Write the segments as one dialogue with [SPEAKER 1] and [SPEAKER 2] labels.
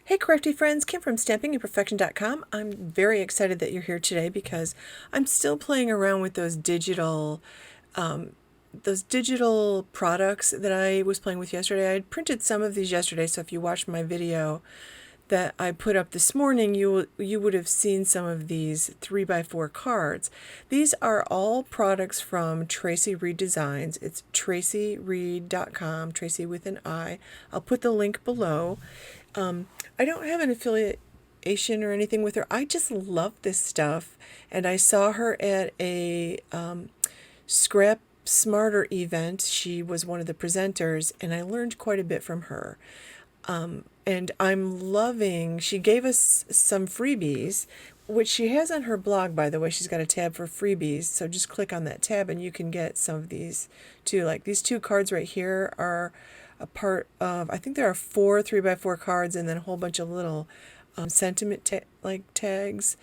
[SPEAKER 1] Hey crafty friends, Kim from stampingandperfection.com. I'm very excited that you're here today because I'm still playing around with those digital products that I was playing with yesterday. I had printed some of these yesterday, so if you watched my video that I put up this morning, you would have seen some of these 3x4 cards. These are all products from Tracy Reed Designs. It's tracyreed.com, Tracy with an I. I'll put the link below. I don't have an affiliation or anything with her. I just love this stuff, and I saw her at a Scrap Smarter event. She was one of the presenters, and I learned quite a bit from her. And I'm loving, she gave us some freebies, which she has on her blog, by the way. She's got a tab for freebies, so just click on that tab and you can get some of these too. Like these two cards right here are a part of, I think there are 4 3x4 cards and then a whole bunch of little sentiment tags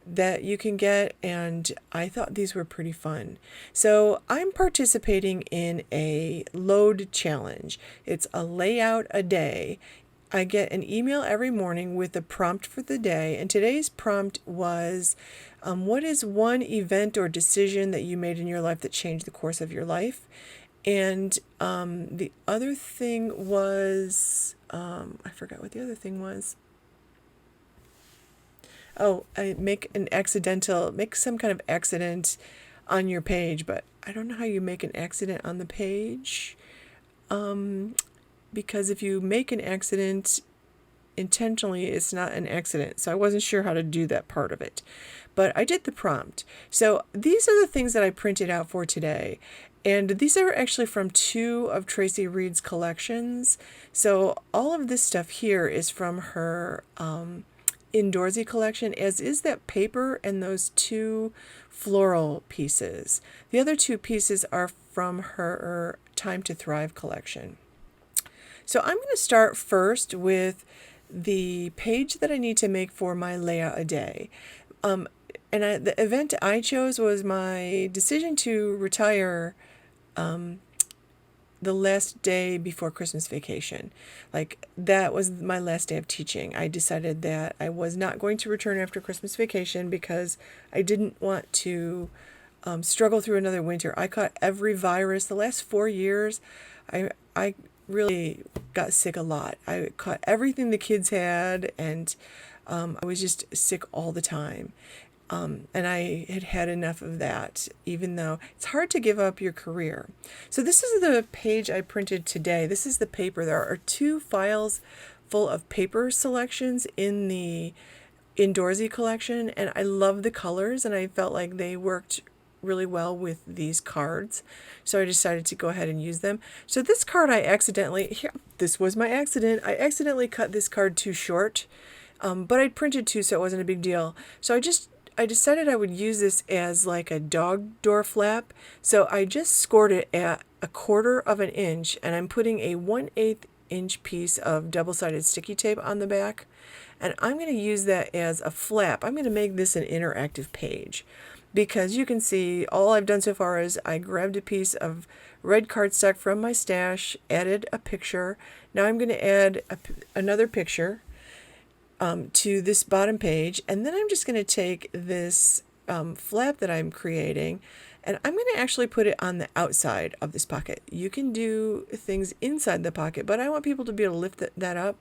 [SPEAKER 1] that you can get, and I thought these were pretty fun. So I'm participating in a load challenge. It's a layout a day. I get an email every morning with a prompt for the day, and today's prompt was, what is one event or decision that you made in your life that changed the course of your life? And the other thing was, I forgot what the other thing was. Oh, I make some kind of accident on your page, but I don't know how you make an accident on the page. Because if you make an accident intentionally, it's not an accident. So I wasn't sure how to do that part of it. But I did the prompt. So these are the things that I printed out for today. And these are actually from 2 of Tracy Reed's collections. So all of this stuff here is from her Indoorsy collection, as is that paper and those 2 floral pieces. The other 2 pieces are from her Time to Thrive collection. So I'm going to start first with the page that I need to make for my layout a day. The event I chose was my decision to retire the last day before Christmas vacation. Like, that was my last day of teaching. I decided that I was not going to return after Christmas vacation because I didn't want to struggle through another winter. I caught every virus. The last 4 years, I really got sick a lot. I caught everything the kids had, and I was just sick all the time. And I had had enough of that, even though it's hard to give up your career. So this is the page I printed today. This is the paper. There are 2 files full of paper selections in the Indoorsy collection, and I love the colors, and I felt like they worked really well with these cards. So I decided to go ahead and use them. So this card this was my accident. I accidentally cut this card too short, but I printed 2, so it wasn't a big deal. So I decided I would use this as like a dog door flap. So I just scored it at 1/4 of an inch, and I'm putting a 1/8 inch piece of double-sided sticky tape on the back. And I'm going to use that as a flap. I'm going to make this an interactive page, because you can see all I've done so far is I grabbed a piece of red cardstock from my stash, added a picture. Now I'm going to add another picture to this bottom page, and then I'm just going to take this flap that I'm creating, and I'm going to actually put it on the outside of this pocket. You can do things inside the pocket, but I want people to be able to lift that up,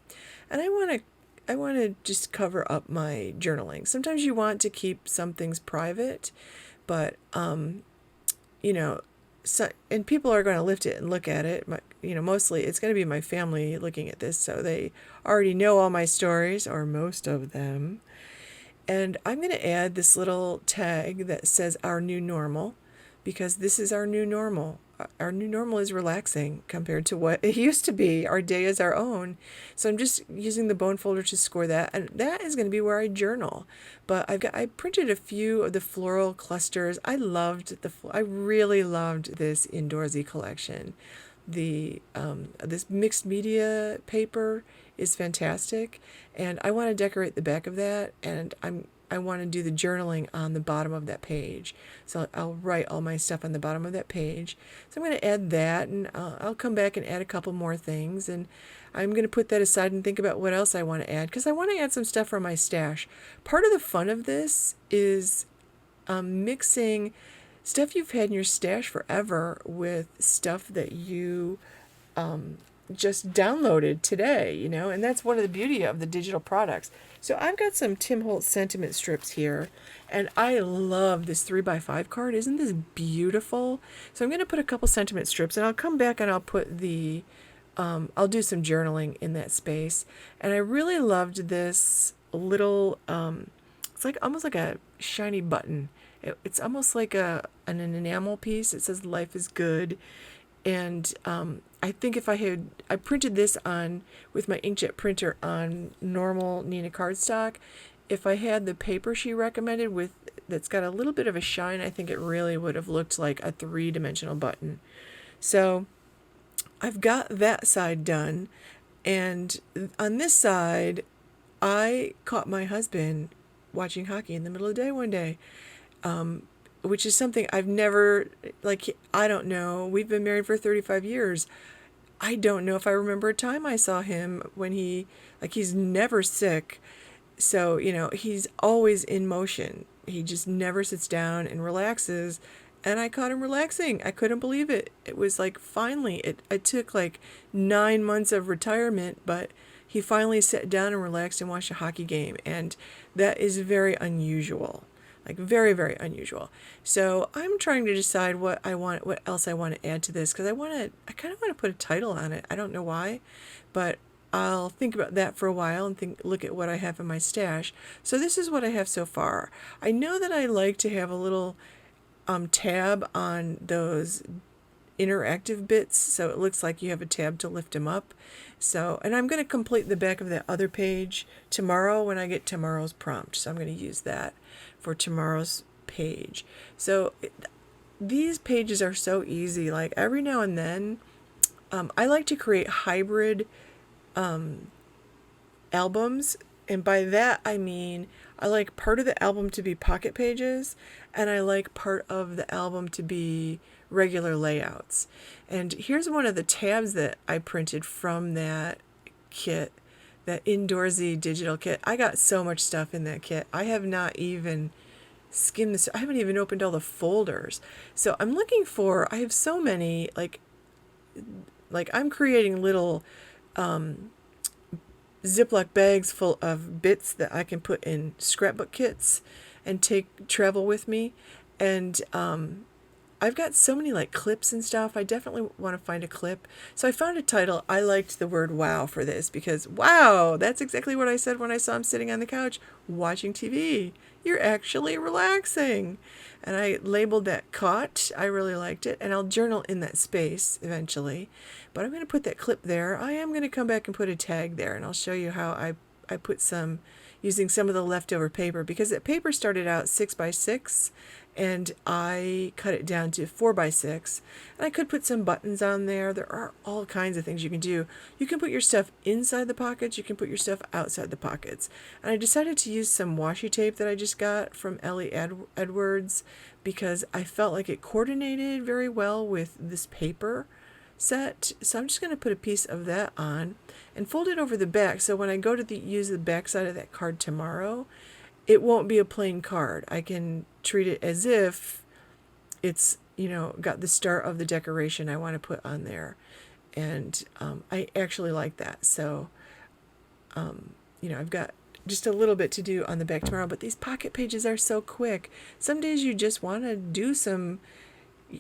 [SPEAKER 1] and I want to just cover up my journaling. Sometimes you want to keep some things private, but and people are going to lift it and look at it. Mostly it's going to be my family looking at this, so they already know all my stories, or most of them. And I'm going to add this little tag that says "Our New Normal," because this is our new normal. Our new normal is relaxing compared to what it used to be. Our day is our own. So I'm just using the bone folder to score that, and that is going to be where I journal. But I printed a few of the floral clusters. I really loved this Indoorsy collection. This mixed media paper is fantastic, and I want to decorate the back of that, and I'm I want to do the journaling on the bottom of that page. So I'll write all my stuff on the bottom of that page. So I'm going to add that, and I'll come back and add a couple more things, and I'm going to put that aside and think about what else I want to add, because I want to add some stuff from my stash. Part of the fun of this is mixing stuff you've had in your stash forever with stuff that you just downloaded today, and that's one of the beauty of the digital products. So I've got some Tim Holtz sentiment strips here, and I love this 3x5 card. Isn't this beautiful? So I'm going to put a couple sentiment strips, and I'll come back and I'll put I'll do some journaling in that space. And I really loved this little, it's like almost like a shiny button. It's almost like an enamel piece. It says "Life is good," and I think if I printed this on with my inkjet printer on normal Nina cardstock, if I had the paper she recommended that's got a little bit of a shine, I think it really would have looked like a 3-dimensional button. So I've got that side done, and on this side, I caught my husband watching hockey in the middle of the day one day. Which is something I've never, I don't know. We've been married for 35 years. I don't know if I remember a time I saw him when he's never sick. So, he's always in motion. He just never sits down and relaxes. And I caught him relaxing. I couldn't believe it. It was finally, it took 9 months of retirement, but he finally sat down and relaxed and watched a hockey game. And that is very unusual. Very, very unusual. So I'm trying to decide what else I want to add to this, because I kind of want to put a title on it. I don't know why, but I'll think about that for a while and look at what I have in my stash. So this is what I have so far. I know that I like to have a little tab on those interactive bits, so it looks like you have a tab to lift them up. So, and I'm going to complete the back of that other page tomorrow when I get tomorrow's prompt. So I'm going to use that for tomorrow's page. So these pages are so easy. Every now and then, I like to create hybrid albums, and by that I mean I like part of the album to be pocket pages, and I like part of the album to be regular layouts. And here's one of the tabs that I printed from that kit, that indoorsy digital kit. I got so much stuff in that kit. I have not even skimmed this. I haven't even opened all the folders. So I'm looking for, I have so many, I'm creating little Ziploc bags full of bits that I can put in scrapbook kits and travel with me. And I've got so many clips and stuff. I definitely want to find a clip. So I found a title. I liked the word "wow" for this, because wow, that's exactly what I said when I saw him sitting on the couch watching TV. You're actually relaxing. And I labeled that "caught." I really liked it, and I'll journal in that space eventually. But I'm going to put that clip there. I am going to come back and put a tag there, and I'll show you how I put some, using some of the leftover paper, because that paper started out 6x6, and I cut it down to 4x6, and I could put some buttons on there. There are all kinds of things you can do. You can put your stuff inside the pockets, you can put your stuff outside the pockets. And I decided to use some washi tape that I just got from Ellie Edwards, because I felt like it coordinated very well with this paper set. So I'm just going to put a piece of that on and fold it over the back, so when I go to use the back side of that card tomorrow, it won't be a plain card. I can treat it as if it's, got the start of the decoration I want to put on there. And I actually like that. So, I've got just a little bit to do on the back tomorrow, but these pocket pages are so quick. Some days you just want to do some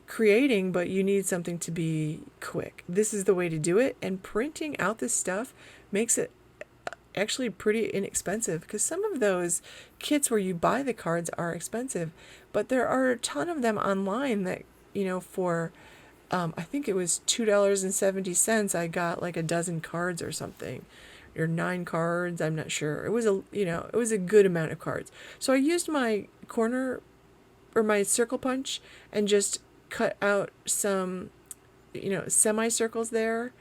[SPEAKER 1] creating, but you need something to be quick. This is the way to do it, and printing out this stuff makes it actually pretty inexpensive, because some of those kits where you buy the cards are expensive, but there are a ton of them online that, for I think it was $2.70 I got a dozen cards or something, or 9 cards, I'm not sure. It was a good amount of cards. So I used my corner or my circle punch and just cut out some semicircles there,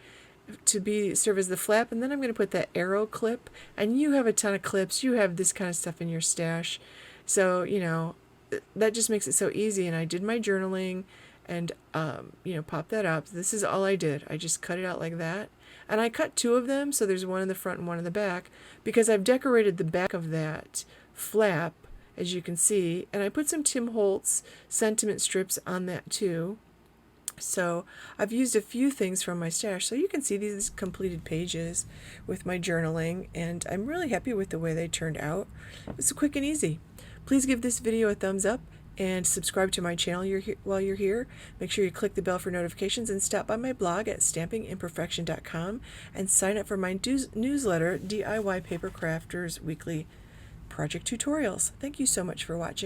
[SPEAKER 1] to serve as the flap, and then I'm going to put that arrow clip. And you have a ton of clips. You have this kind of stuff in your stash. So, that just makes it so easy. And I did my journaling and, pop that up. This is all I did. I just cut it out like that. And I cut two of them, so there's one in the front and one in the back, because I've decorated the back of that flap, as you can see. And I put some Tim Holtz sentiment strips on that too. So I've used a few things from my stash. So you can see these completed pages with my journaling, and I'm really happy with the way they turned out. It's quick and easy. Please give this video a thumbs up and subscribe to my channel while you're here. Make sure you click the bell for notifications and stop by my blog at stampingimperfection.com and sign up for my newsletter, DIY Paper Crafters Weekly Project Tutorials. Thank you so much for watching.